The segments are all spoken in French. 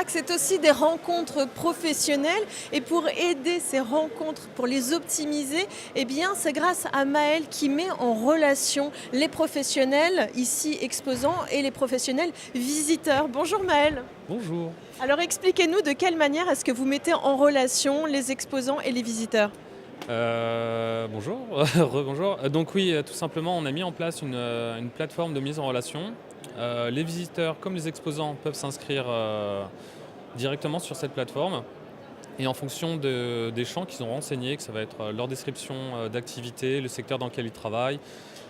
Pack, c'est aussi des rencontres professionnelles. Et pour aider ces rencontres, pour les optimiser, eh bien, c'est grâce à Maël qui met en relation les professionnels ici exposants et les professionnels visiteurs. Bonjour Maël. Bonjour. Alors expliquez-nous de quelle manière est-ce que vous mettez en relation les exposants et les visiteurs? Bonjour, rebonjour. Donc oui, tout simplement, on a mis en place une plateforme de mise en relation. Les visiteurs comme les exposants peuvent s'inscrire directement sur cette plateforme et en fonction des champs qu'ils ont renseignés, que ça va être leur description d'activité, le secteur dans lequel ils travaillent,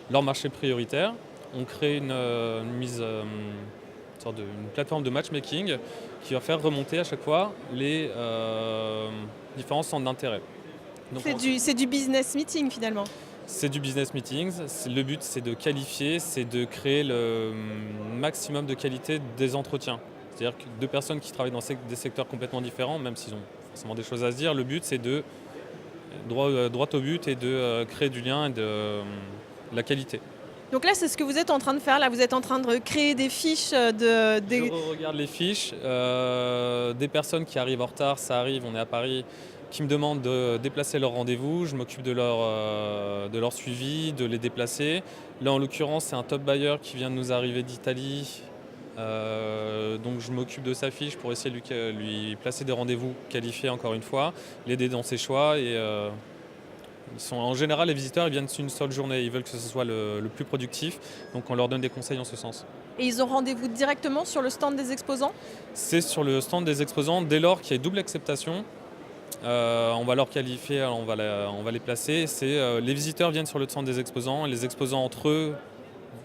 leur marché prioritaire, on crée une sorte une plateforme de matchmaking qui va faire remonter à chaque fois les différents centres d'intérêt. Donc, C'est du business meeting finalement. c'est du business meetings. Le but, c'est de qualifier, c'est de créer le maximum de qualité des entretiens. C'est-à-dire que deux personnes qui travaillent dans des secteurs complètement différents, même s'ils ont forcément des choses à se dire, le but, c'est de droit au but et de créer du lien et de la qualité. Donc là, c'est ce que vous êtes en train de faire. Là, vous êtes en train de créer des fiches Je regarde les fiches, des personnes qui arrivent en retard, ça arrive, on est à Paris, qui me demandent de déplacer leur rendez-vous, je m'occupe de leur suivi, de les déplacer. Là en l'occurrence c'est un top buyer qui vient de nous arriver d'Italie, donc je m'occupe de sa fiche pour essayer de lui placer des rendez-vous qualifiés encore une fois, l'aider dans ses choix et en général les visiteurs ils viennent une seule journée, ils veulent que ce soit le plus productif, donc on leur donne des conseils en ce sens. Et ils ont rendez-vous directement sur le stand des exposants? C'est sur le stand des exposants, dès lors qu'il y a double acceptation, on va leur qualifier, on va les placer. Les visiteurs viennent sur le stand des exposants et les exposants entre eux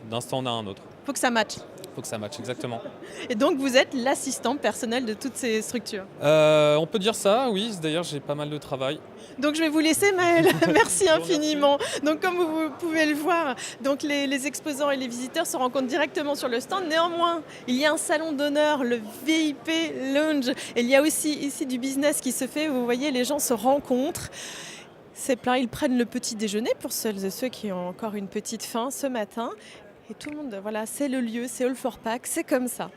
d'un stand à un autre. Faut que ça matche. Il faut que ça matche, exactement. Et donc, vous êtes l'assistant personnel de toutes ces structures. On peut dire ça, oui. D'ailleurs, j'ai pas mal de travail. Donc, je vais vous laisser, Maël. Merci Je vous remercie. infiniment. Donc, comme vous pouvez le voir, donc les exposants et les visiteurs se rencontrent directement sur le stand. Néanmoins, il y a un salon d'honneur, le VIP Lounge. Et il y a aussi ici du business qui se fait. Vous voyez, les gens se rencontrent. C'est plein. Ils prennent le petit déjeuner pour celles et ceux qui ont encore une petite faim ce matin. Et tout le monde, voilà, c'est le lieu, c'est All for Pack, c'est comme ça.